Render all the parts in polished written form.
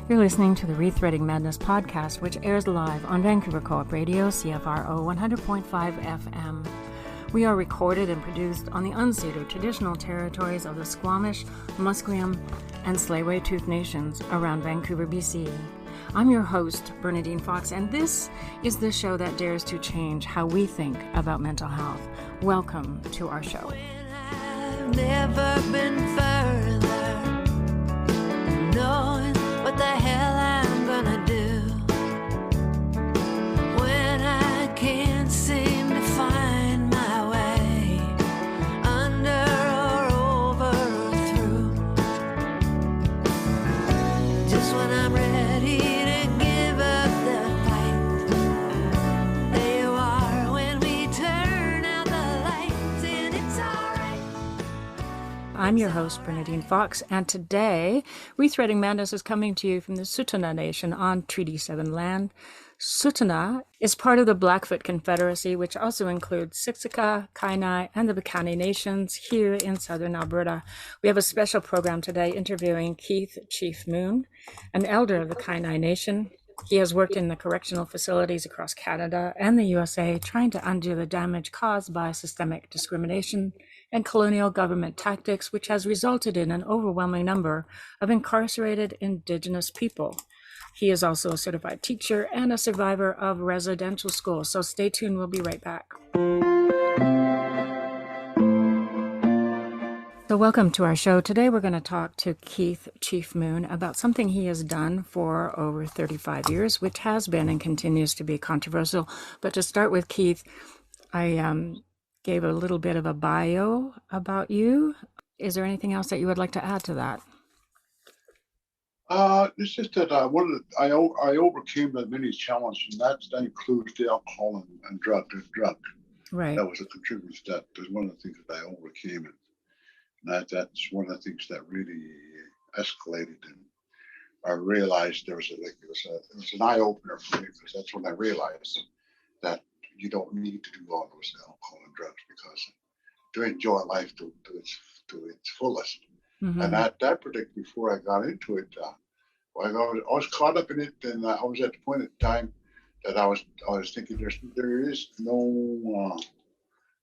You're listening to the Rethreading Madness podcast, which airs live on Vancouver Co-op Radio, CFRO 100.5 FM. We are recorded and produced on the unceded traditional territories of the Squamish, Musqueam, and Tsleil-Waututh nations around Vancouver, BC. I'm your host, Bernadine Fox, and this is the show that dares to change how we think about mental health. Welcome to our show. I've never been further, knowing what the hell I'm gonna do when I can't seem to find my way under or over or through. Just when I'm ready to give up the fight, there you are when we turn out the lights and it's alright. I'm your host, Bernadine Fox, and today, Rethreading Madness is coming to you from the Tsuut'ina Nation on Treaty 7 land. Tsuut'ina is part of the Blackfoot Confederacy, which also includes Siksika, Kainai, and the Kainai nations here in southern Alberta. We have a special program today interviewing Keith Chiefmoon, an elder of the Kainai Nation. He has worked in the correctional facilities across Canada and the USA, trying to undo the damage caused by systemic discrimination and colonial government tactics, which has resulted in an overwhelming number of incarcerated Indigenous people. He is also a certified teacher and a survivor of residential school. So stay tuned, we'll be right back. So welcome to our show. Today we're going to talk to Keith Chiefmoon about something he has done for over 35 years, which has been and continues to be controversial. But to start with, Keith, I gave a little bit of a bio about you. Is there anything else that you would like to add to that? It's just that I overcame the many challenges, and that includes the alcohol and drug. Right. That was a contributor. That was one of the things that I overcame, and that's one of the things that really escalated. And I realized it was an eye opener for me, because that's when I realized that you don't need to do all those alcohol and drugs because to enjoy life to its fullest. Mm-hmm. And that particular, before I got into it, I was caught up in it, and I was at the point in time that I was thinking there is no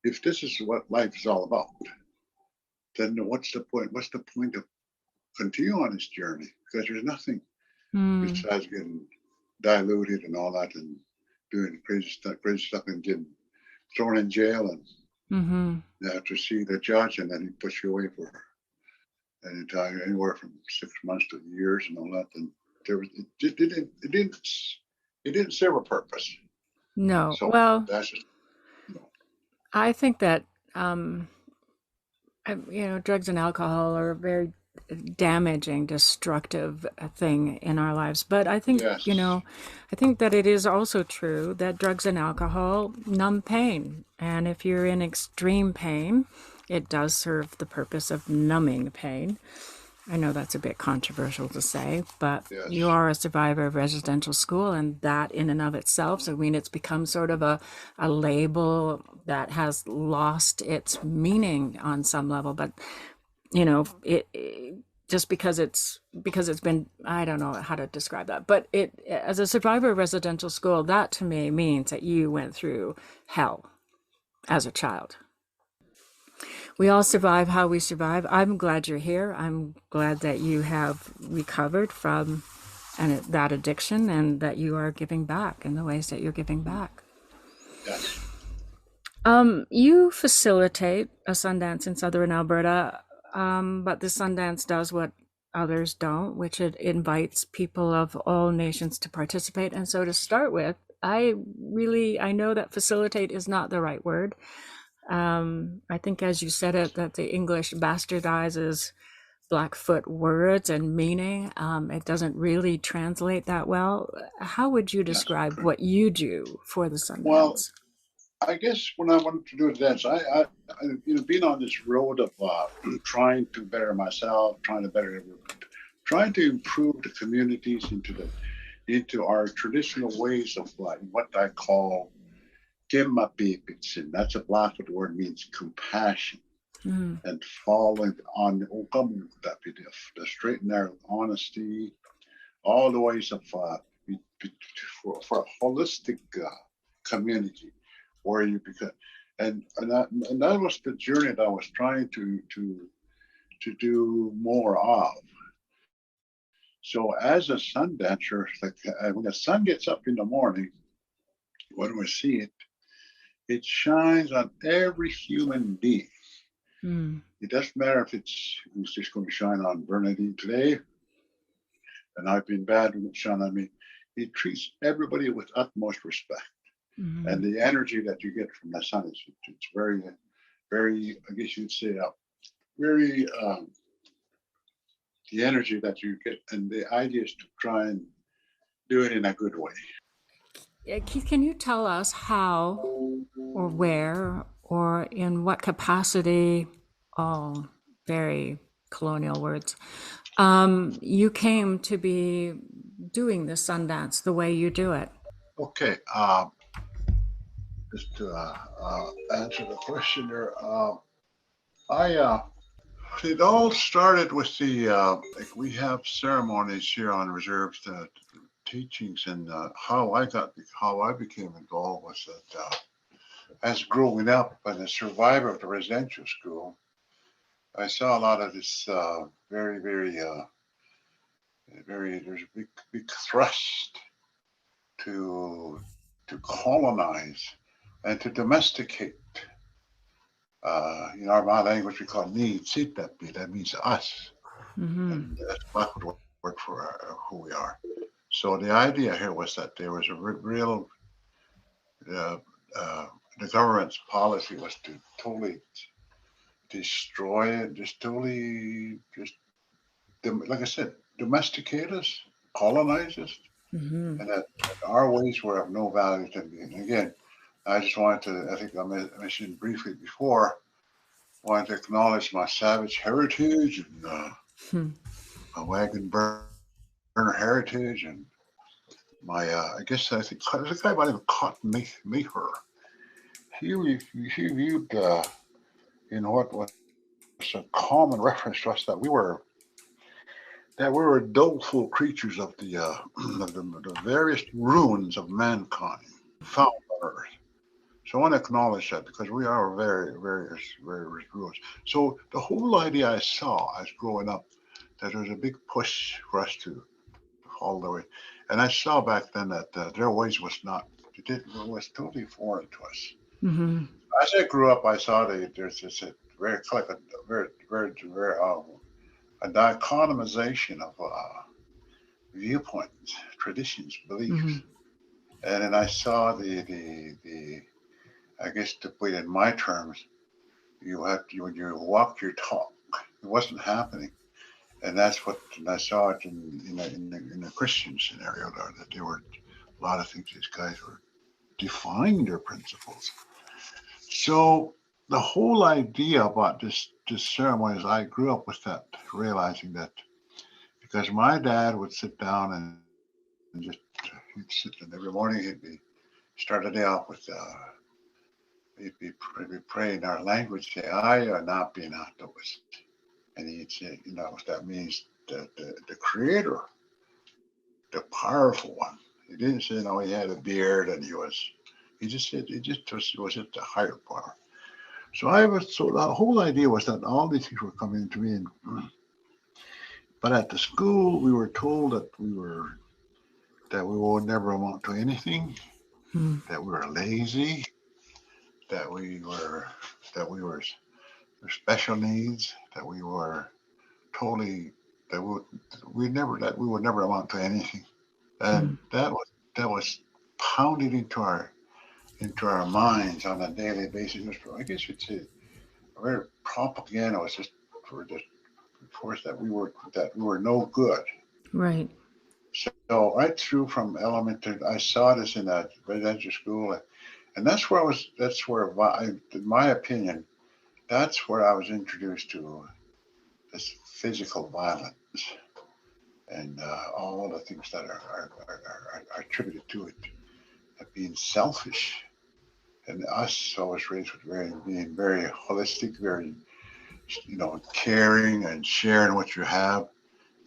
if this is what life is all about, then what's the point? What's the point of continuing on this journey? Because there's nothing besides getting diluted and all that, and doing crazy stuff and getting thrown in jail, and you have to see the judge, and then he puts you away for anywhere from 6 months to years and all that. And it didn't serve a purpose. No. So well, that's just, I think that drugs and alcohol are a very damaging, destructive thing in our lives. But I think, yes. I think that it is also true that drugs and alcohol numb pain. And if you're in extreme pain, it does serve the purpose of numbing pain. I know that's a bit controversial to say, but Yes. You are a survivor of residential school, and that in and of itself, so I mean, it's become sort of a label that has lost its meaning on some level. But it just because it's been, I don't know how to describe that, but it, as a survivor of residential school, that to me means that you went through hell as a child. We all survive how we survive. I'm glad you're here. I'm glad that you have recovered from that addiction, and that you are giving back in the ways that you're giving back. yes. You facilitate a Sundance in southern Alberta, but the Sundance does what others don't, which it invites people of all nations to participate. And so to start with, I know that facilitate is not the right word. I think, as you said it, that the English bastardizes Blackfoot words and meaning. It doesn't really translate that well. How would you describe what you do for the Sundance? Well, I guess when I wanted to do the dance, I being on this road of trying to better myself, trying to improve the communities into our traditional ways of what I call Kimapipitsin. That's a Blackfoot word, means compassion. And following on the straight and narrow honesty, all the ways of for a holistic community where you become, and that was the journey that I was trying to do more of. So as a sun dancer, like when the sun gets up in the morning, when we see it, it shines on every human being. Mm. It doesn't matter if it's just going to shine on Bernadine today, and I've been bad when it shone on me. It treats everybody with utmost respect. And the energy that you get from the sun is it's very, very, I guess you'd say, very, the energy that you get. And the idea is to try and do it in a good way. Keith, can you tell us how or where or in what capacity, oh, very colonial words, you came to be doing the Sundance the way you do it? Okay. Just to answer the question there, it all started with the like we have ceremonies here on reserves, the teachings, and how I became involved was that as growing up as a survivor of the residential school, I saw a lot of this very there's a big thrust to colonize and to domesticate. In our language, we call need, sitapi, that means us. Mm-hmm. And that's Blackfoot word for who we are. So the idea here was that there was a real, uh, uh, the government's policy was to totally destroy it, just totally, just, like I said, domesticate us, colonize us, Mm-hmm. and that our ways were of no value to me. And again, I just wanted to, I think I mentioned briefly before, wanted to acknowledge my savage heritage and my wagon burner heritage and my, I guess I think there's a guy by the name of Cotton Mather. He viewed in what was a common reference to us that we were doleful creatures of the of the various ruins of mankind found on Earth. So I want to acknowledge that because we are various ruins. So the whole idea I saw as growing up that there was a big push for us to follow the way, and I saw back then that their ways it was totally foreign to us. Mm-hmm. As I grew up, I saw there's this very like a very a dichotomization of viewpoints, traditions, Mm-hmm. beliefs, and then I saw the I guess to put it in my terms, when you walk your talk, it wasn't happening, and that's what and I saw it in a Christian scenario there that there were a lot of things these guys were defying their principles. So the whole idea about this ceremony is I grew up with that, realizing that because my dad would sit down and just he'd sit and every morning he'd be start the day off with he'd be praying our language, say I are not being outdoors. And he'd say, what that means the creator, the powerful one. He didn't say no, he had a beard and he just said was it the higher power. So the whole idea was that all these things were coming to me, but at the school we were told that we would never amount to anything, Mm-hmm. that we were lazy, that we were special needs, that we were totally that we would never amount to anything, and that was pounded into our minds on a daily basis. I guess you'd say very propaganda was just for just for us that we were no good. Right. So right through from elementary, I saw this in a residential school, and that's where I was. That's where, in my opinion, that's where I was introduced to this physical violence and all the things that are attributed to it, being selfish. And us, I was raised with being very holistic, very caring and sharing what you have.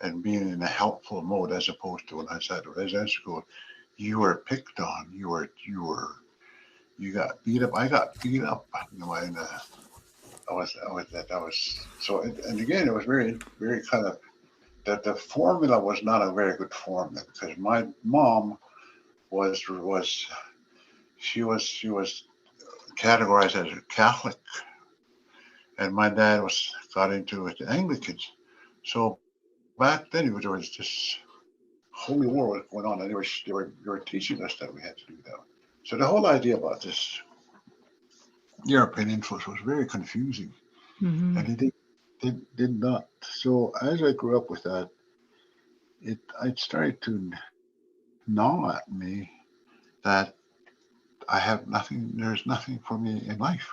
and being in a helpful mode, as opposed to when I was at residential school, you were picked on, you got beat up. I got beat up, and I was so, and again, it was very, very kind of, that the formula was not a very good formula, because my mom was she was categorized as a Catholic, and my dad got into it, the Anglicans. So back then, there was this holy war was going on, and they were teaching us that we had to do that. So the whole idea about this European influence was very confusing, Mm-hmm. and it did not. So as I grew up with that, it started to gnaw at me that I have nothing. There's nothing for me in life,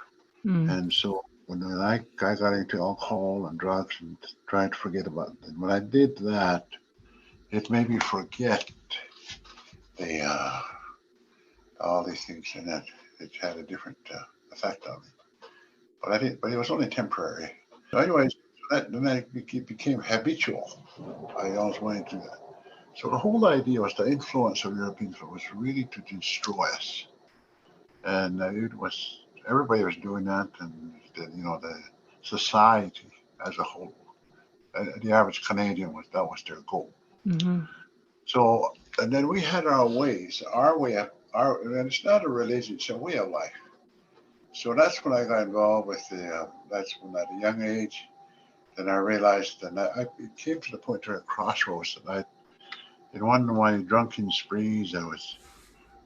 Mm. and so when I got into alcohol and drugs and trying to forget about it, when I did that, it made me forget the all these things, and that it had a different effect on me. But I did. But it was only temporary. So anyways, then it became habitual. I always wanted to do that. So the whole idea was the influence of Europeans was really to destroy us, and it was everybody was doing that, and the society as a whole, the average Canadian that was their goal. Mm-hmm. So and then we had our ways, our way of and it's not a religion, it's a way of life. So that's when I got involved with that's when at a young age, then I realized, and it came to the point to a crossroads that in one of my drunken sprees, I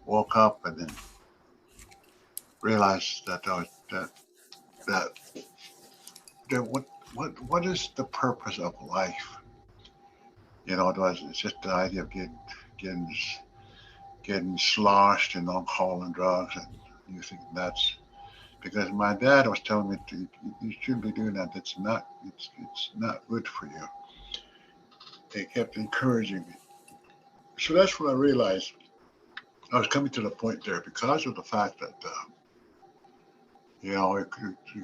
woke up and then realized that that what is the purpose of life? It's just the idea of getting getting sloshed in alcohol and drugs, and you think that's because my dad was telling me you shouldn't be doing that. It's not good for you. They kept encouraging me. So that's when I realized I was coming to the point there because of the fact that you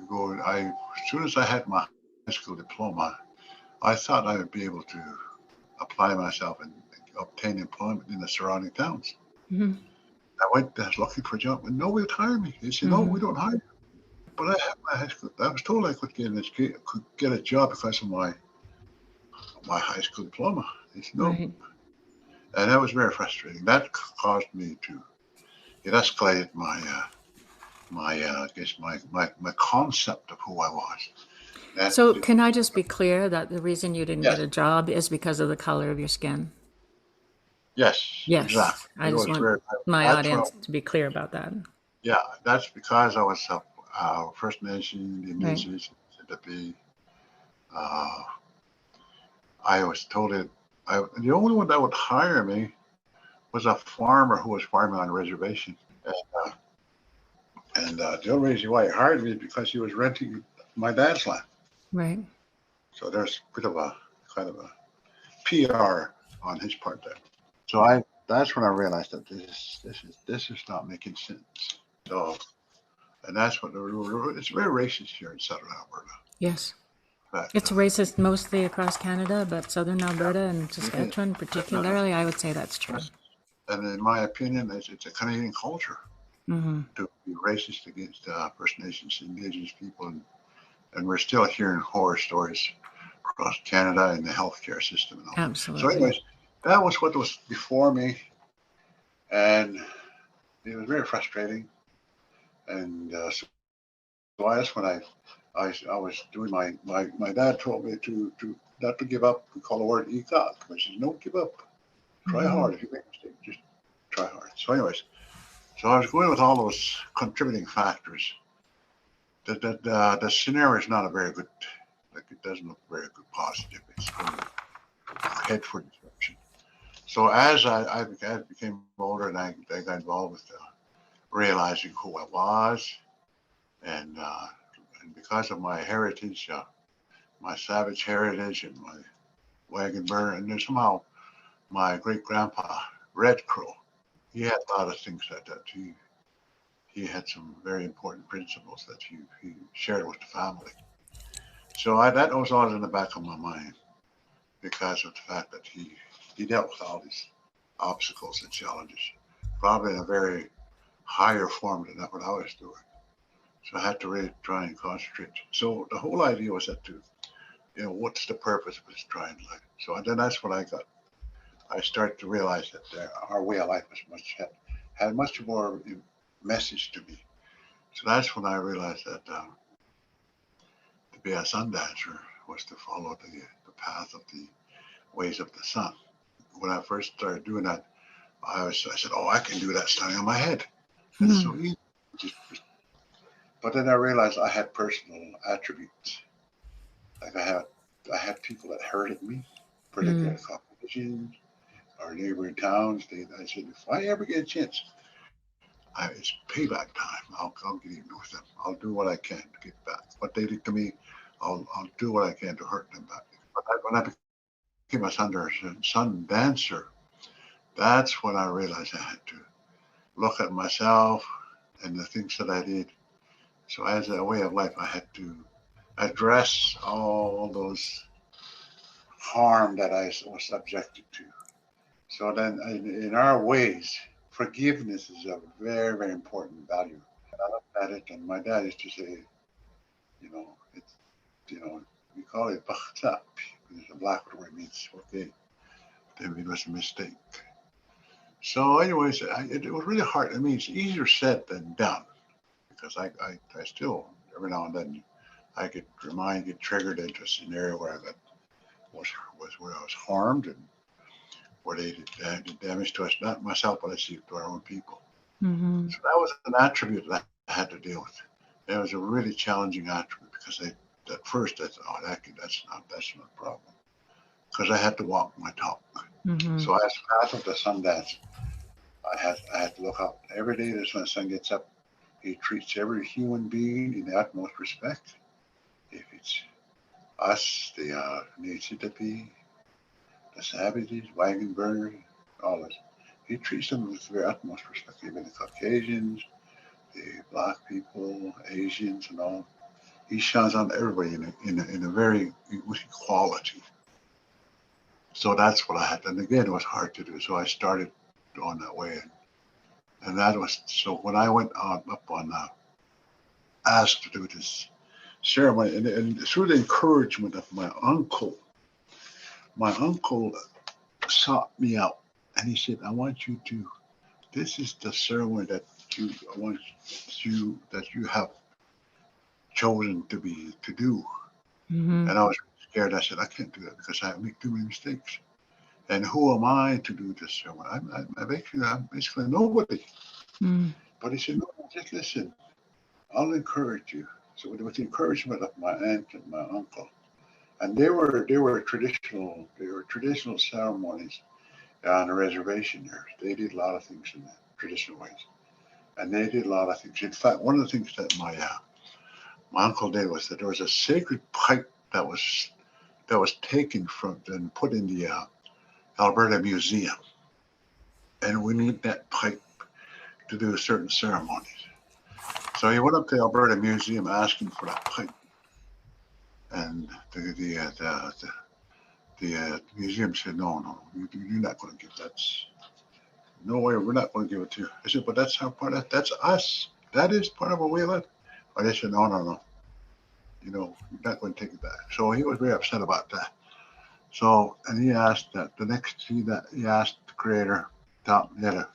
go. As soon as I had my high school diploma, I thought I would be able to apply myself and obtain employment in the surrounding towns. Mm-hmm. I went there looking for a job, and nobody would hire me. They said, "No, Mm-hmm. we don't hire you." But I had my high school. I was told I could get a job because of my high school diploma. They said, "No," Right. and that was very frustrating. That caused me to. It escalated I guess my concept of who I was. That So, can I just be clear that the reason you didn't get Yes, a job is because of the color of your skin? yes, Yes. exactly. I It just was want very. my That's what. audience to be clear about that. Yeah, that's because I was First Nation, the Right. Indigenous, to be. Uh, I was told it. The only one that would hire me was a farmer who was farming on a reservation, and the only reason why he hired me is because he was renting my dad's land. Right. So there's a bit of a kind of a PR on his part there. So that's when I realized that this is not making sense. So and that's what it's very racist here in southern Alberta. Yes. But It's racist mostly across Canada, but southern Alberta and it is. Saskatchewan particularly, I would say that's true. And in my opinion, it's a Canadian culture Mm-hmm. to be racist against First Nations, Indigenous people, and we're still hearing horror stories across Canada and the healthcare system and all. So, Absolutely. anyways, that was what was before me, and it was very frustrating. And so that's when I was doing my dad told me to not to give up. We call the word ikat, which is don't give up. Try Mm-hmm. hard. If you make a mistake, just try hard. So, anyways, so I was going with all those contributing factors. The scenario is not a very good. Like it doesn't look very good positive. It's going to head for destruction. So as I became older and I got involved with realizing who I was, and because of my heritage, my savage heritage, and my wagon burner, and then somehow my great grandpa Red Crow, he had a lot of things that he had some very important principles that he shared with the family. So that was always in the back of my mind. because of the fact that he dealt with all these obstacles and challenges, probably in a very higher form than what I was doing. So I had to really try and concentrate. So the whole idea was that what's the purpose of this trying life? So then that's when I started to realize that our way of life was had much more message to me. So that's when I realized that to be a sun dancer was to follow the path of the ways of the sun. When I first started doing that, I said, oh, I can do that standing on my head. That's Hmm. so easy. But then I realized I had personal attributes. Like I had people that hurted me, Hmm. particularly Caucasians or neighboring towns. I said, if I ever get a chance, it's payback time. I'll get even with them. I'll do what I can to get back. What they did to me, I'll do what I can to hurt them back. But when I became a sun dancer, that's when I realized I had to look at myself and the things that I did. So as a way of life, I had to address all those harm that I was subjected to. So then, in our ways, forgiveness is a very, very important value. I looked at it, and my dad used to say, it's, we call it bakhta. It's a Blackfoot word means okay. Then it was a mistake. So, anyways, it was really hard. I mean, it's easier said than done because I still every now and then my mind get triggered into a scenario where was where I was harmed and where they did damage to us, not myself, but I see to our own people. Hmm. So that was an attribute that I had to deal with. It was a really challenging attribute because at first I thought, oh, that's not a problem because I had to walk my talk. Hmm. So as part of the Sundance, I had to look out every day. When the sun gets up, he treats every human being in the utmost respect. If it's us, the Nichitapi, the savages, wagon burners, all this, he treats them with the very utmost respect. Even the Caucasians, the black people, Asians, and all. He shines on everybody in a very with equality. So that's what I had. And again, it was hard to do. So I started on that way. And that was so when I went on up on asked to do this ceremony, and through the encouragement of my uncle sought me out, and he said, "I want you to. This is the ceremony that I want you have chosen to do." Hmm. And I was scared. I said, "I can't do that because I make too many mistakes. And who am I to do this ceremony? I'm basically nobody." Hmm. But he said, "No, just listen. I'll encourage you." So with the encouragement of my aunt and my uncle, and they were traditional ceremonies on a reservation there. They did a lot of things in the traditional ways, and they did a lot of things. In fact, one of the things that my uncle did was that there was a sacred pipe that was taken from and put in the Alberta Museum, and we need that pipe to do certain ceremonies. So he went up to the Alberta Museum asking for that pipe, and the museum said, "No, no, you're not going to give that. No way, we're not going to give it to you." I said, "But that's how part of that's us. That is part of our way of life." But they said, "No, no, no. You're not going to take it back." So he was very upset about that. So, and he asked that the next he asked the creator, he had a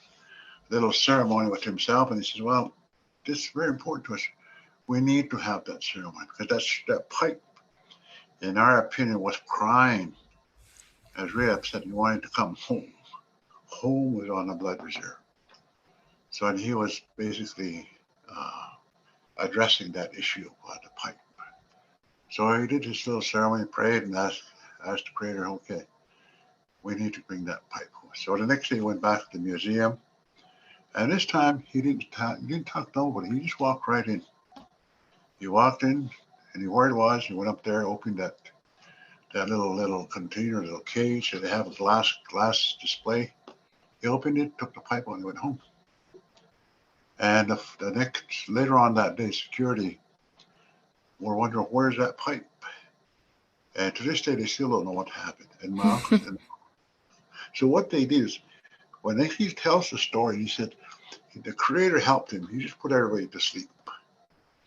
little ceremony with himself, and he says, "Well, this is very important to us. We need to have that ceremony because that pipe, in our opinion, was crying. I was really upset. He wanted to come home. Home was on the blood reserve. So and he was basically uh, addressing that issue about the pipe. So he did his little ceremony, prayed, and asked the creator, "Okay, we need to bring that pipe home." So the next day he went back to the museum, and this time he didn't talk to nobody. He just walked right in. He walked in, and where it was, he went up there, opened that little container, little cage that they have a glass display. He opened it, took the pipe on, and went home. And the next later on that day, security were wondering where's that pipe, And to this day, they still don't know what happened. And my uncle said, so what they did is, when he tells the story, he said the Creator helped him. He just put everybody to sleep.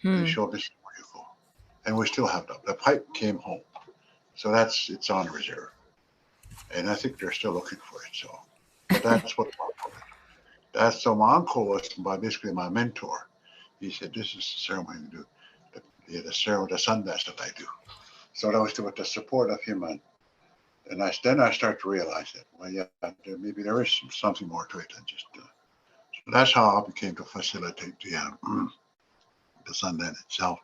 And he showed this is where you go. And we still have the pipe came home. So it's on reserve. And I think they're still looking for it. So, but that's what that's so my uncle was basically my mentor. He said, this is the ceremony to do. The ceremony, the Sundance that I do. So that was with the support of him. And then I start to realize that, well, yeah, maybe there is something more to it than just. So that's how I became to facilitate the Sundance itself.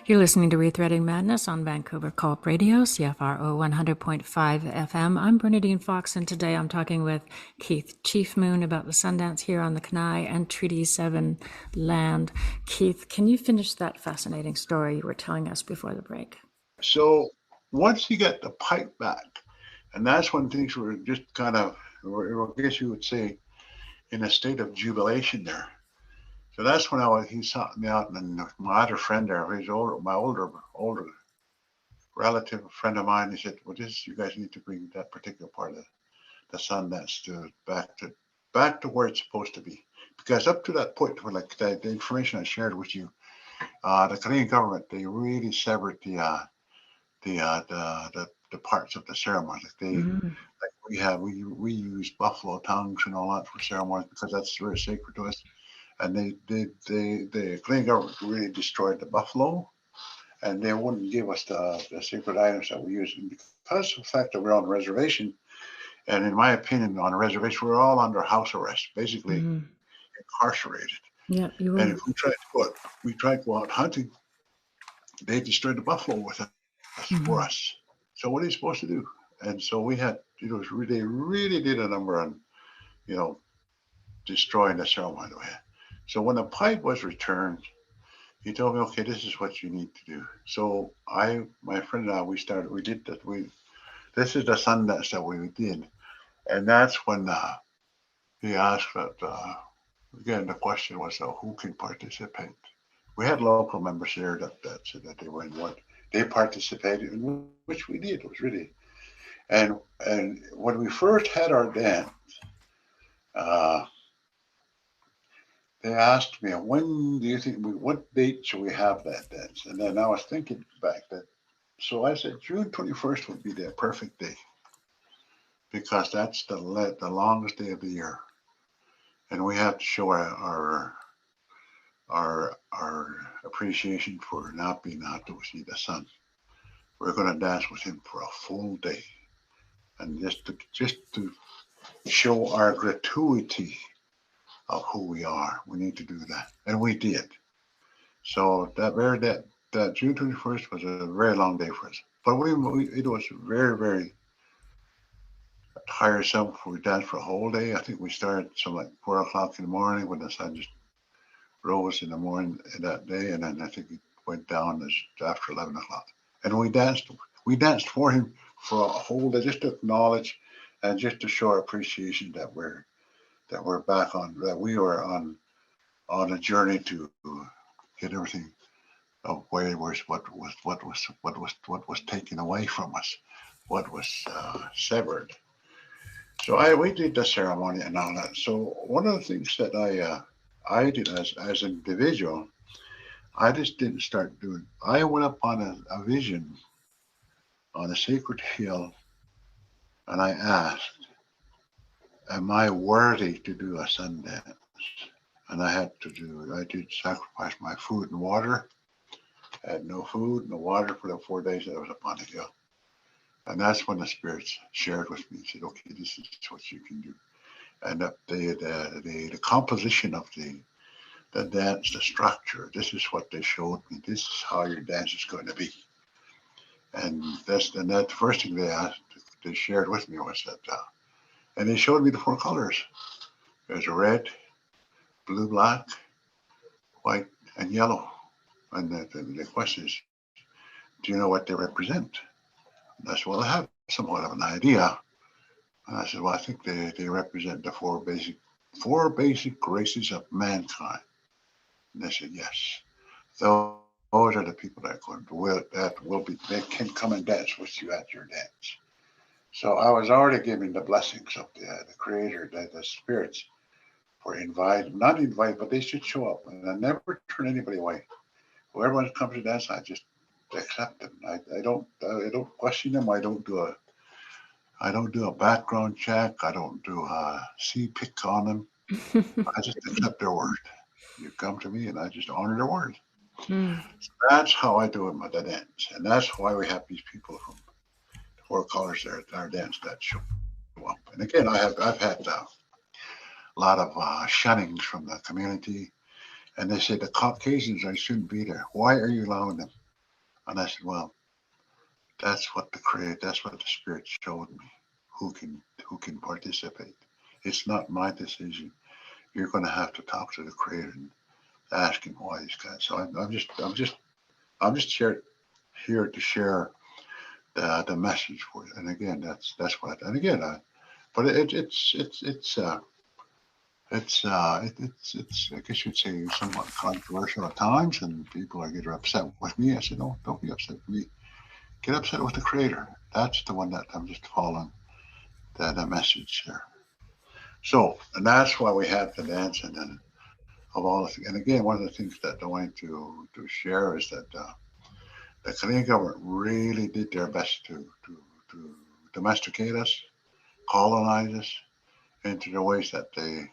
You're listening to Rethreading Madness on Vancouver Co-op Radio, CFRO 100.5 FM. I'm Bernadine Fox, and today I'm talking with Keith Chiefmoon about the Sundance here on the Kainai and Treaty 7 land. Keith, can you finish that fascinating story you were telling us before the break? So once you get the pipe back, and that's when things were just kind of, I guess you would say, in a state of jubilation there. So that's when he sought me out, and my other friend there, my older relative, friend of mine, he said, well, you guys need to bring that particular part of the Sundance back to where it's supposed to be. Because up to that point, where like the information I shared with you, the Canadian government, they really severed the parts of the ceremony. Like we use buffalo tongues and all that for ceremonies because that's very sacred to us. And the Canadian government really destroyed the buffalo, and they wouldn't give us the sacred items that we use. And because of the fact that we're on a reservation, and in my opinion, on a reservation, we're all under house arrest, basically incarcerated. Yeah, you were. And if we tried to go out hunting, they destroyed the buffalo with us for us. So what are you supposed to do? And so we had, they really did a number on, destroying the ceremony. So when the pipe was returned, he told me, okay, this is what you need to do. So my friend and I, this is the Sundance that we did. And that's when he asked that, again, the question was, who can participate? We had local members there that said that they were in what they participated in, which we did. It was really, and when we first had our dance, they asked me, when do you think, what date should we have that dance? And then I was thinking back so I said June 21st would be the perfect day because that's the longest day of the year. And we have to show our appreciation for not being out to see the sun. We're going to dance with him for a full day. And just to show our gratuity of who we are. We need to do that. And we did. So that June 21st was a very long day for us. But it was very, very tiresome. We danced for a whole day. I think we started like 4:00 in the morning when the sun just rose in the morning that day. And then I think it went down after 11 o'clock. And we danced for him for a whole day just to acknowledge and just to show our appreciation that we're back that we were on a journey to get everything away, what was taken away from us, what was severed. So we did the ceremony and all that. So one of the things that I did as an individual, I just didn't start doing. I went up on a vision on a sacred hill, and I asked, am I worthy to do a Sundance? And I did sacrifice my food and water. I had no food, no water for the 4 days that I was up on the hill. And that's when the spirits shared with me, said, okay, this is what you can do. And the composition of the dance, the structure, this is what they showed me. This is how your dance is going to be. And that first thing they shared with me was that, and they showed me the 4 colors. There's red, blue, black, white, and yellow. And the question is, do you know what they represent? And I said, well, I have somewhat of an idea. And I said, well, I think they represent the four basic graces of mankind. And they said, yes. those are the people they can come and dance with you at your dance. So I was already giving the blessings of the Creator, the spirits, for not invite, but they should show up, and I never turn anybody away. Whoever comes to dance, I just accept them. I don't question them. I don't do a background check. I don't do a pick on them. I just accept their word. You come to me, and I just honor their word. Mm. So that's how I do it at the dance, and that's why we have these people from the four colors there at our dance that show up. And again, I've had a lot of shunnings from the community, and they say the Caucasians I shouldn't be there. Why are you allowing them? And I said, well, that's what the spirit showed me. Who can participate? It's not my decision. You're going to have to talk to the Creator and ask him why these guys. So I'm just here to share the message for you. And again, that's what. And again, but it's I guess you'd say somewhat controversial at times, and people are getting upset with me. I said, no, don't be upset with me. Get upset with the Creator. That's the one that I'm just following the message here. So, and that's why we have the dance, and then of all the things. And again, one of the things that I wanted to share is that the Canadian government really did their best to domesticate us, colonize us into the ways that they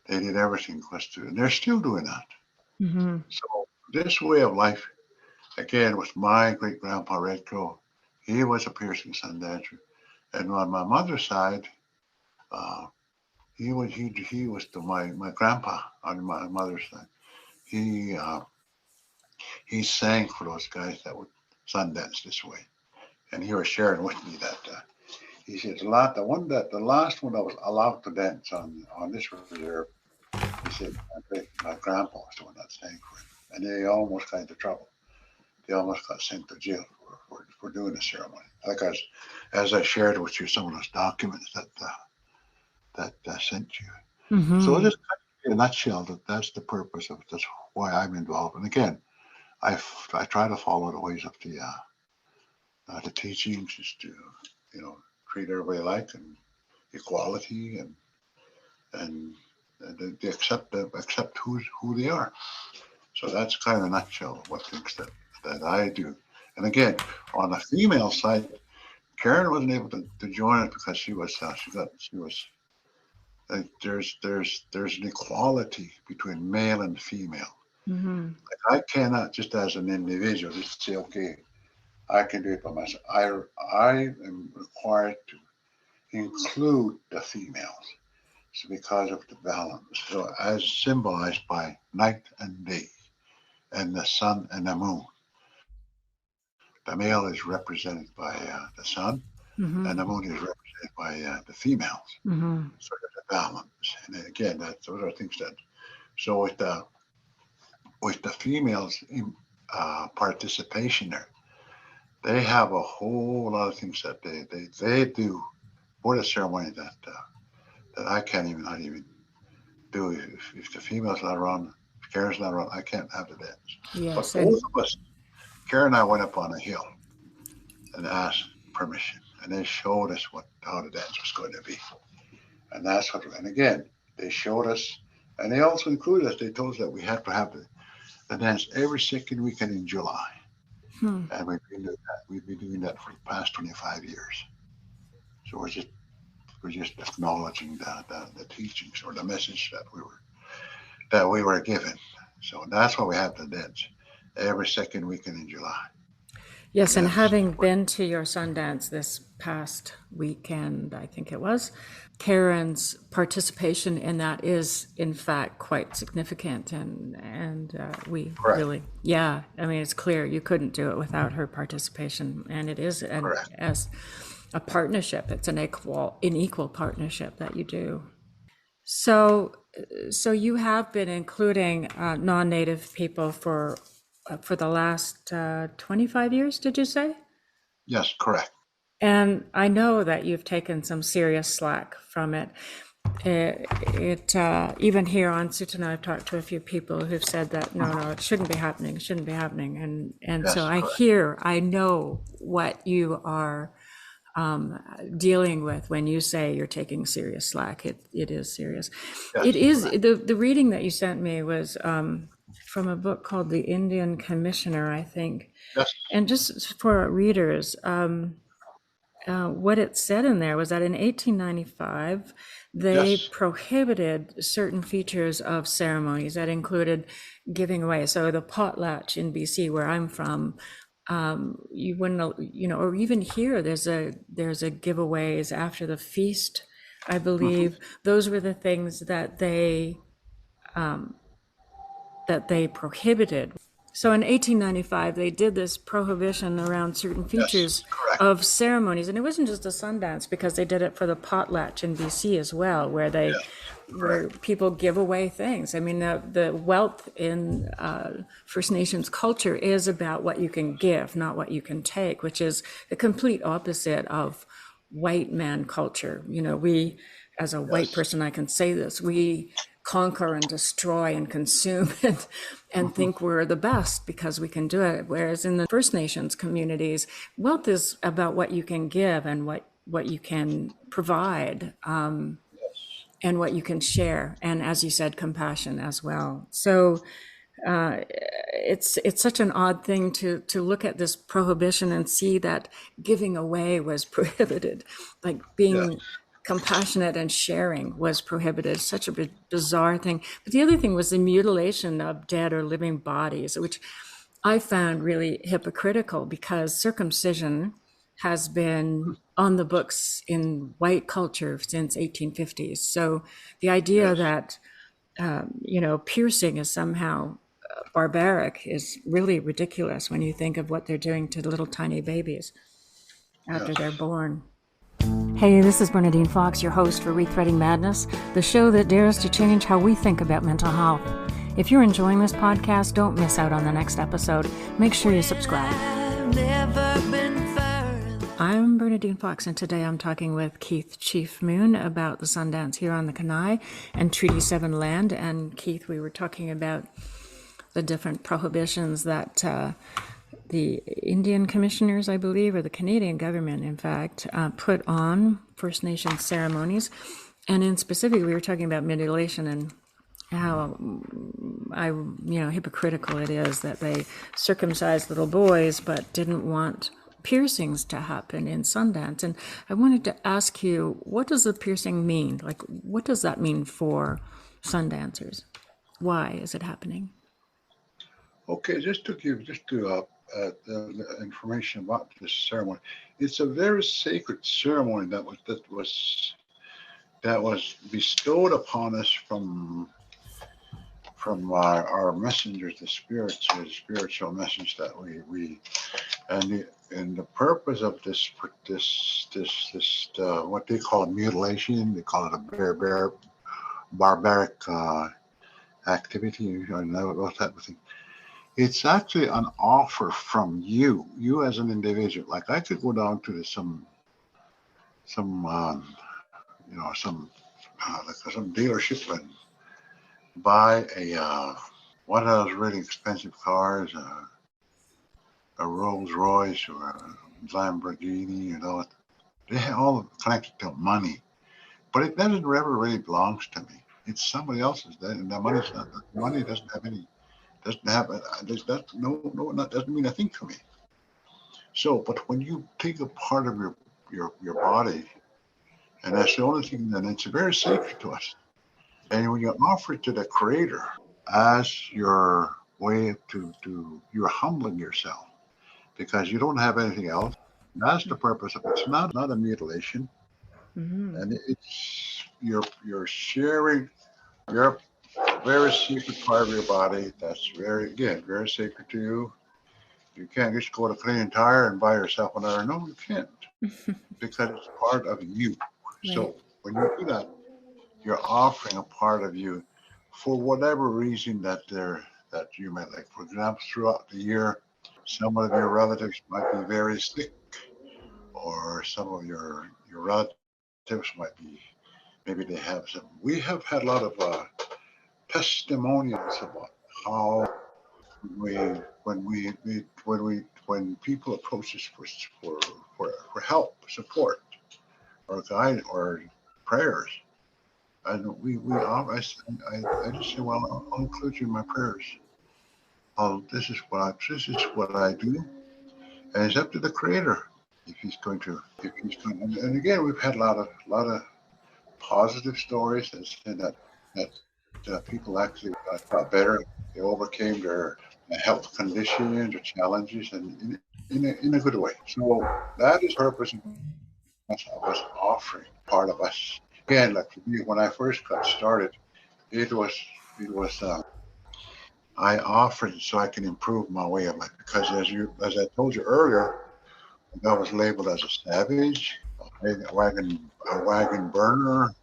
did everything was to, and they're still doing that. Mm-hmm. So this way of life, again, with my great grandpa Red Crow, he was a piercing sun dancer, and on my mother's side, uh, he was my grandpa on my mother's side. He he sang for those guys that would Sundance this way, and he was sharing with me that he said the last one that was allowed to dance on this reserve. He said my grandpa was the one that sang for him, and they almost got into trouble. They almost got sent to jail for doing the ceremony. Like as I shared with you some of those documents that I sent you. So Mm-hmm. just in a nutshell, that's the purpose of it. That's why I'm involved. And again, I try to follow the ways of the teachings, is to treat everybody alike and equality and they accept who they are. So that's kind of a nutshell of what things that I do. And again, on the female side, Karen wasn't able to join it because she was like there's an equality between male and female. Mm-hmm. Like I cannot just as an individual just say, okay, I can do it by myself. I am required to include the females. So because of the balance. So as symbolized by night and day and the sun and the moon. The male is represented by the sun and the Mm-hmm. moon is represented by the females. Mm-hmm. So there's a balance. And then again, those are things that, so with the females in, participation there, they have a whole lot of things that they do for the ceremony that I can't even not even do. If the female's not around, if Karen's not around, I can't have the dance. But Yes, both and of us, Karen and I went up on a hill and asked permission, and they showed us how the dance was going to be, and that's what. And again, they showed us, and they also included us. They told us that we had to have the dance every second weekend in July, hmm. and we've been doing that for the past 25 years. So we're just acknowledging the teachings or the message that we were given. So that's why we have the dance every second weekend in July, and Yes, and that's having been to your Sundance this past weekend, I think it was, Karen's participation in that is in fact quite significant, and we correct. really, yeah, I mean it's clear you couldn't do it without her participation, and it is Correct. as a partnership, it's an equal partnership that you do. So, so you have been including non-native people for the last 25 years, did you say? Yes, correct. And I know that you've taken some serious slack from it. Even here on Sutana, I've talked to a few people who've said that no, it shouldn't be happening, it shouldn't be happening, and so Yes, correct. I know what you are dealing with when you say you're taking serious slack. It is serious. It Yes, is correct. the reading that you sent me was from a book called The Indian Commissioner, I think, Yes, and just for readers. What it said in there was that in 1895, they yes. prohibited certain features of ceremonies that included giving away. So the potlatch in BC, where I'm from, you wouldn't, or even here, there's a giveaways after the feast, I Mhm. believe. Those were the things that they prohibited. So in 1895, they did this prohibition around certain Yes, features correct. of ceremonies, and it wasn't just a Sundance because they did it for the potlatch in BC as well, Yes, where correct. people give away things. I mean, the wealth in First Nations culture is about what you can give, not what you can take, which is the complete opposite of white man culture. We, as a white Yes. person, I can say this, we conquer and destroy and consume and Mhm. think we're the best because we can do it. Whereas in the First Nations communities, wealth is about what you can give and what you can provide, Yes. and what you can share. And as you said, compassion as well. So it's such an odd thing to look at this prohibition and see that giving away was prohibited, like Yes. being compassionate and sharing was prohibited. Such a bizarre thing. But the other thing was the mutilation of dead or living bodies, which I found really hypocritical because circumcision has been on the books in white culture since 1850s. So the idea Yes. that piercing is somehow barbaric is really ridiculous when you think of what they're doing to little tiny babies after they're Yes. born. Hey, this is Bernadine Fox, your host for Rethreading Madness, the show that dares to change how we think about mental health. If you're enjoying this podcast, don't miss out on the next episode. Make sure you subscribe. I've never been further. I'm Bernadine Fox, and today I'm talking with Keith Chiefmoon about the Sundance here on the Kainai and Treaty 7 land. And Keith, we were talking about the different prohibitions that the Indian commissioners, I believe, or the Canadian government, in fact, put on First Nations ceremonies. And in specific, we were talking about mutilation and how hypocritical it is that they circumcised little boys but didn't want piercings to happen in Sundance. And I wanted to ask you, what does the piercing mean? Like, what does that mean for Sundancers? Why is it happening? Okay, the information about this ceremony. It's a very sacred ceremony that was bestowed upon us from our messengers, the spiritual message that we and the purpose of this what they call mutilation. They call it a barbaric activity, that type of thing. It's actually an offer from you as an individual. Like I could go down to some some dealership and buy one of those really expensive cars, a Rolls Royce or a Lamborghini. They have all connected to money, but it doesn't ever really belongs to me. It's somebody else's. And the money's not. The money doesn't have any. Doesn't have. That no. That doesn't mean a thing to me. So, but when you take a part of your body, and that's the only thing, then it's very sacred to us. And when you offer it to the Creator as your way you're humbling yourself because you don't have anything else. That's the purpose of it. It's not a mutilation, Mm-hmm. and you're sharing your very secret part of your body. That's very sacred to you. You can't just go to Canadian Tire and buy yourself another. No, you can't because it's part of you. Right. So when you do that, you're offering a part of you for whatever reason that you might like. For example, throughout the year, some of your relatives might be very sick, or some of your relatives might be maybe they have some. We have had a lot of testimonials about how we when people approach us for help, support, or guide or prayers, and I just say, well, I'll include you in my prayers. This is what I do, and it's up to the Creator if he's going. And again, we've had a lot of positive stories that say that people actually got better. They overcame their health conditions or challenges, and in a good way. So that is the purpose of us offering part of us. Again, like for me, when I first got started, it was it was I offered so I can improve my way of life because as I told you earlier, I was labeled as a savage, a wagon burner.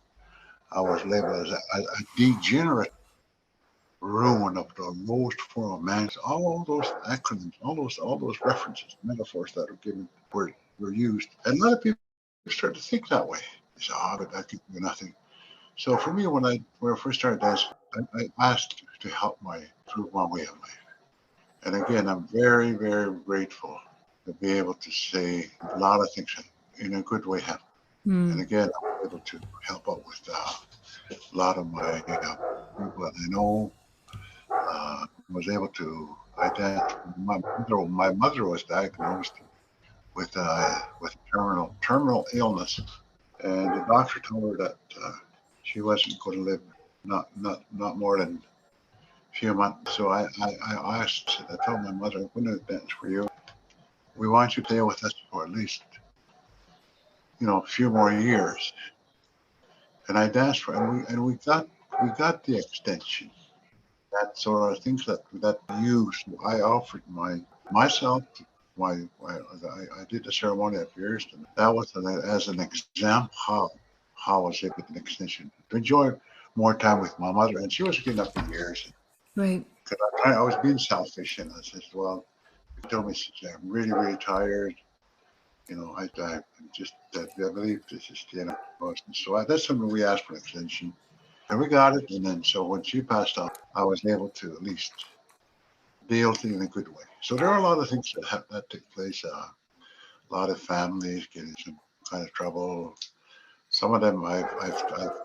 I was labeled as a degenerate ruin of the lowest form of man. All those acronyms, all those references, metaphors that are given were used, and a lot of people start to think that way. They say, "Oh, but I can do nothing." So for me, when I first started dancing, I asked to help my improve my way of life. And again, I'm very, very grateful to be able to say a lot of things in a good way happen. And Mm. again, I was able to help out with a lot of my people that I know. Was able to identify my mother was diagnosed with terminal illness, and the doctor told her that she wasn't going to live not more than a few months. So I told my mother, I'm going to dance for you. We want you to stay with us for at least a few more years. And I danced for, and we got the extension. That sort of things that used. I offered myself. I did the ceremony at Pierce, and that was as an example how I was able to get an extension to enjoy more time with my mother, and she was getting up in years. Right. Because I was being selfish, and I said, well, she told me she said, I'm really really tired. I just I believe this is the end of the so that's something we asked for an extension, and we got it. And then so when she passed on, I was able to at least deal with it in a good way. So there are a lot of things that take place. A lot of families get in some kind of trouble. Some of them I've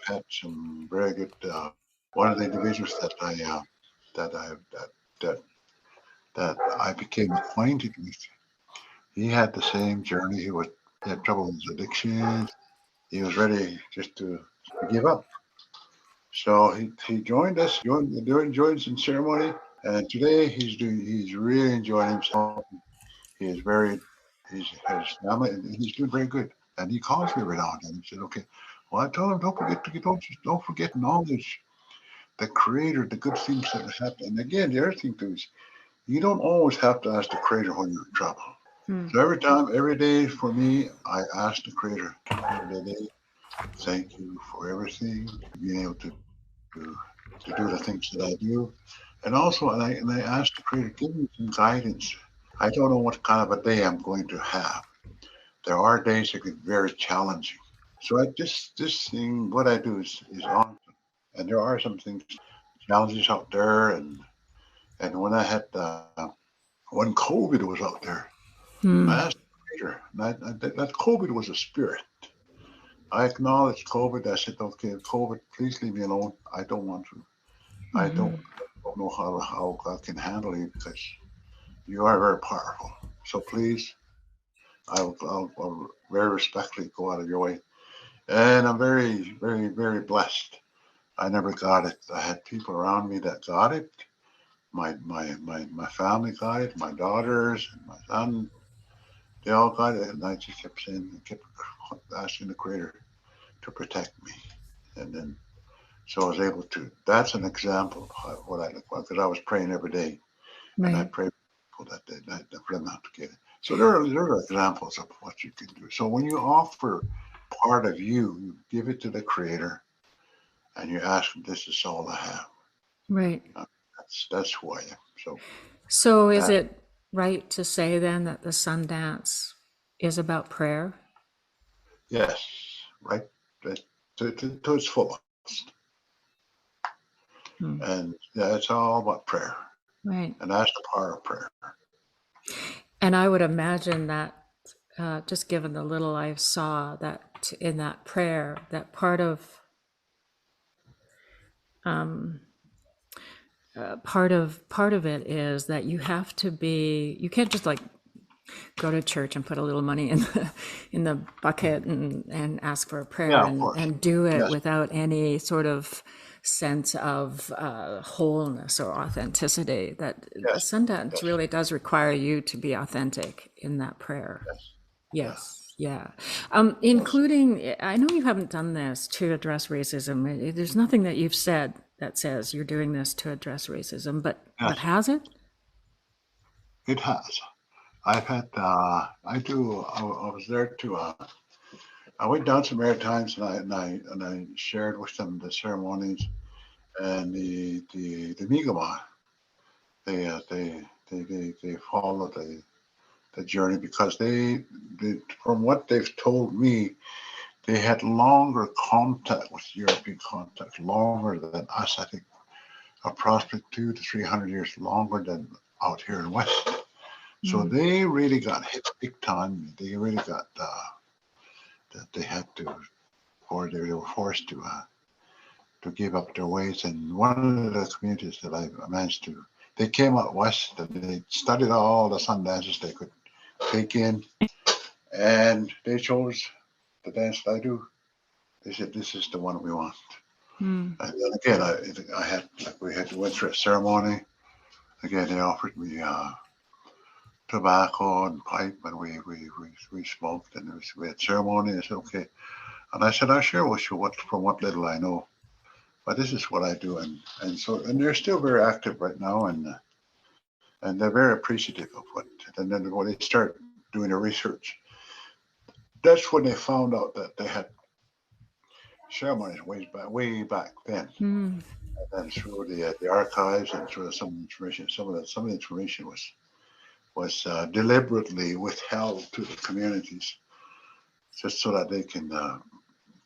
had some very good. One of the individuals that I that that that I became acquainted with, he had the same journey. He had trouble with his addiction. He was ready just to give up. So he joined us, joined some ceremony, and today he's really enjoying himself. He is very he's his family and he's doing very good. And he calls me every now and then. He said, "Okay, well I told him don't forget knowledge, the Creator, the good things that happen." And again, the other thing too is you don't always have to ask the Creator when you're in trouble. Mm. So every day for me, I ask the Creator every day, thank you for everything, being able to do the things that I do. And also, and I ask the Creator, give me some guidance. I don't know what kind of a day I'm going to have. There are days that get very challenging. So this thing, what I do is on, and there are some things, challenges out there, and when I had when COVID was out there, I Mm. asked the Creator, and that COVID was a spirit. I acknowledged COVID. I said, okay, COVID, please leave me alone. I don't want to. I don't, Mm-hmm. don't know how God can handle you because you are very powerful. So please, I'll very respectfully go out of your way. And I'm very, very, very blessed. I never got it. I had people around me that got it. My family got it. My daughters and my son, they all got it. And I just kept saying, kept asking the Creator to protect me. And then, so I was able to. That's an example of what I look like because I was praying every day, and I Right. pray for people that for them not to get it. So there are examples of what you can do. So when you offer part of you, you give it to the Creator, and you ask Him, "This is all I have." Right. Uh, that's who I am. So So is that it right to say then that the Sundance is about prayer? yes, right. Right. to its fullest. And yeah, it's all about prayer. Right. And that's the power of prayer. And I would imagine that just given the little I saw that in that prayer, that part of it is that you have to be, you can't just like go to church and put a little money in the bucket and ask for a prayer Yeah, of course. and do it Yes. without any sort of sense of wholeness or authenticity. That Yes. Sundance Yes. really does require you to be authentic in that prayer. Yes. Yeah. Including, I know you haven't done this to address racism. There's nothing that you've said that says you're doing this to address racism, but has it? It has. I've had, I was there to, I went down to Maritimes and I shared with them the ceremonies and the Mi'kmaq. They follow the journey because they, from what they've told me, they had longer contact with European contact, longer than us. I think approximately 200 to 300 years longer than out here in West. So they really got hit big time. They really got that they had to, or they were forced to give up their ways. And one of the communities that I managed to, they came out west and they studied all the sun dances they could take in, and they chose the dance that I do. They said, "This is the one we want." And then again, we went through a ceremony. Again, they offered me tobacco and pipe, and we smoked, and we had ceremony. I said, "Okay," and I said, "I'll share with you from what little I know, but this is what I do." And they're still very active right now, and they're very appreciative of what. And then when they start doing the research, that's when they found out that they had ceremonies way back then. And then through the archives and through some information, some of the information was deliberately withheld to the communities, just so that they can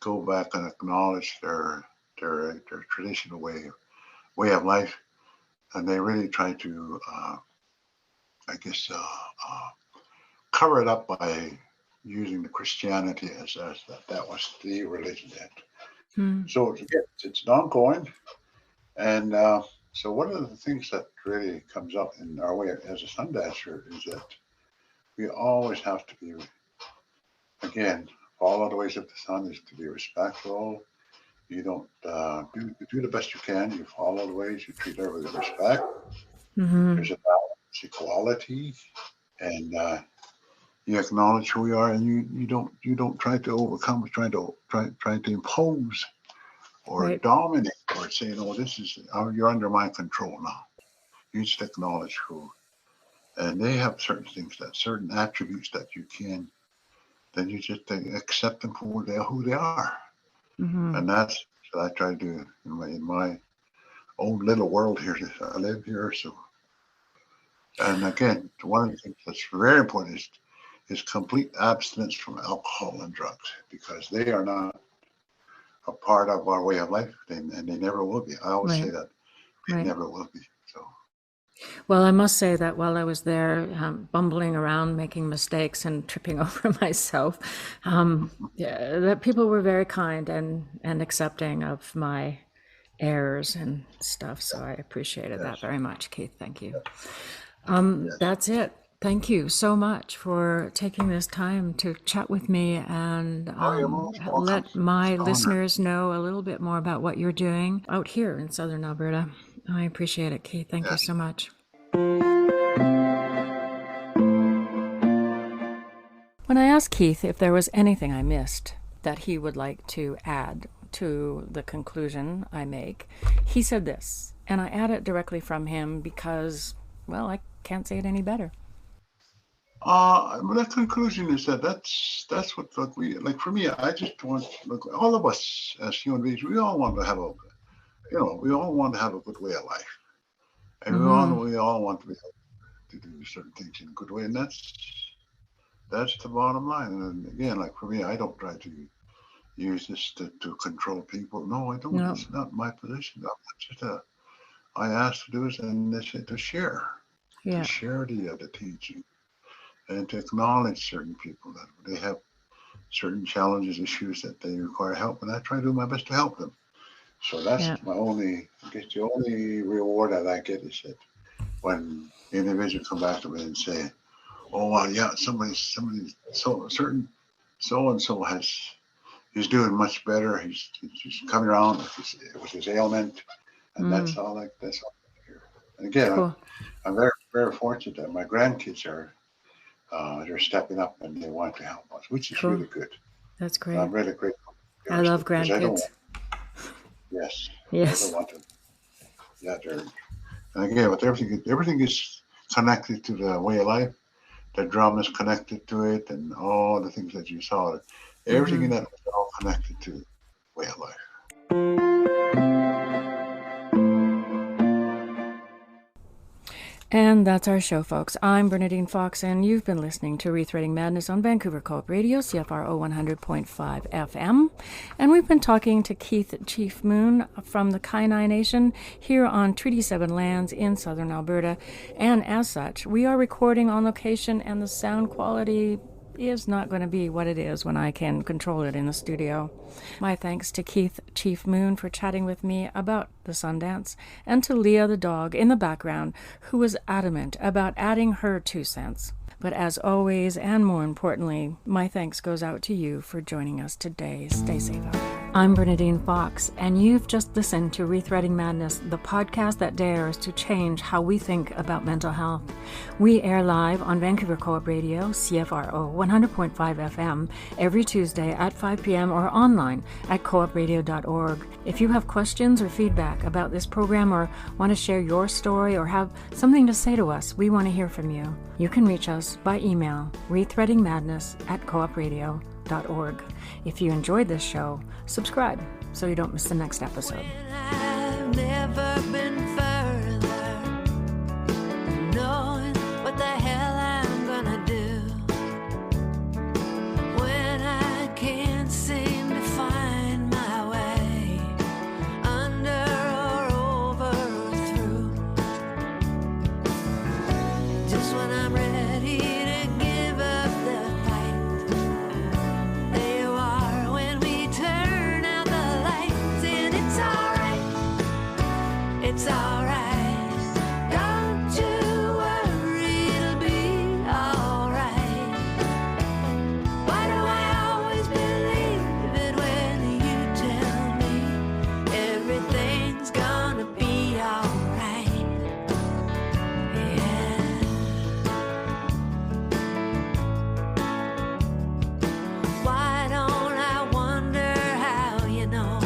go back and acknowledge their traditional way of life, and they really try to, I guess, cover it up by using the Christianity as that was the religion then. So it's ongoing, and so one of the things that really comes up in our way as a sun dancer is that we always have to be, again, follow the ways of the sun is to be respectful. You don't do the best you can. You follow the ways. You treat everybody with respect. There's a balance, equality, and you acknowledge who we are, and you don't try to overcome, trying to impose or dominate or say, "No, this is you're under my control now." You just acknowledge who, and they have certain attributes that you can. Then you just accept them for who they are, and that's what I try to do in my own little world here. I live here, so. And again, one of the things that's very important is complete abstinence from alcohol and drugs, because they are not a part of our way of life, and they never will be. I always say that they never will be. So. Well, I must say that while I was there, bumbling around, making mistakes and tripping over myself, that people were very kind and accepting of my errors and stuff. So I appreciated that very much, Keith. Thank you. That's it. Thank you so much for taking this time to chat with me and let my listeners know a little bit more about what you're doing out here in Southern Alberta. I appreciate it, Keith. Thank you so much. When I asked Keith if there was anything I missed that he would like to add to the conclusion I make, he said this, and I add it directly from him because, well, I can't say it any better. But the conclusion is that's what we like. For me, I just want, look, all of us as human beings, we all want to have a good way of life, and we all want to be able to do certain things in a good way, and that's the bottom line. And again, like for me, I don't try to use this to control people. No, I don't. No. It's not my position. I asked to do is and they said to share Yeah. the teaching and to acknowledge certain people that they have certain challenges, issues that they require help, and I try to do my best to help them. So that's Yeah. I guess the only reward that I get is that when individuals come back to me and say, "Oh, well, yeah, somebody, so and so he's doing much better. He's coming around with his ailment," and that's all I hear. And again, Cool. I'm very very fortunate that my grandkids are they're stepping up and they want to help us, which is Cool. really good. That's And great. I'm really grateful. I love Because I don't grandkids. yes, I Yes. don't want to. Yeah, and again, with everything is connected to the way of life. The drum is connected to it, and all the things that you saw. Everything in that is all connected to way of life. And that's our show, folks. I'm Bernadine Fox, and you've been listening to Rethreading Madness on Vancouver Co-op Radio, CFRO 100.5 FM. And we've been talking to Keith Chiefmoon from the Kainai Nation here on Treaty 7 lands in southern Alberta. And as such, we are recording on location, and the sound quality is not going to be what it is when I can control it in the studio. My thanks to Keith Chiefmoon for chatting with me about the Sundance, and to Leah the dog in the background, who was adamant about adding her 2 cents. But as always, and more importantly, my thanks goes out to you for joining us today. Stay safe out there. I'm Bernadine Fox, and you've just listened to Rethreading Madness, the podcast that dares to change how we think about mental health. We air live on Vancouver Co-op Radio, CFRO 100.5 FM, every Tuesday at 5 p.m. or online at coopradio.org. If you have questions or feedback about this program, or want to share your story, or have something to say to us, we want to hear from you. You can reach us by email, rethreadingmadness@coopradio.org. If you enjoyed this show, subscribe so you don't miss the next episode. I've never been further, knowing what the hell I'm gonna do when I can't seem to find my way under or over or through. Just when I'm ready to give up the fight, there you are when we turn out the lights, and it's alright, it's alright. Don't you worry, it'll be alright. Why do I always believe it when you tell me everything's gonna be alright? Yeah. Why don't I wonder how you know?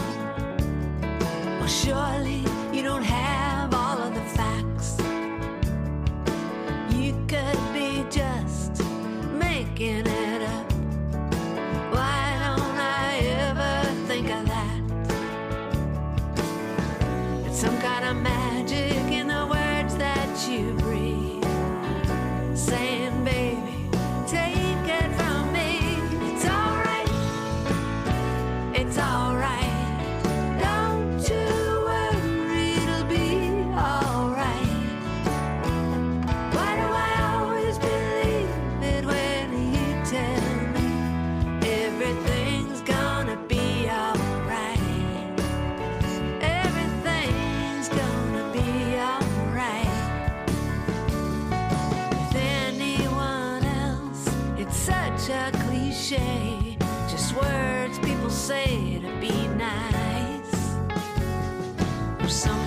Well, surely you don't have all of the facts. You could be just making it up. Why don't I ever think of that? It's some kind of magic in the words that you breathe, saying, baby, take it from me. It's alright, it's alright. Don't you worry, it'll be alright. Why do I always believe it when you tell me everything's gonna be alright? Everything's gonna be alright. With anyone else, it's such a cliche, just words people say to be nice. Or someone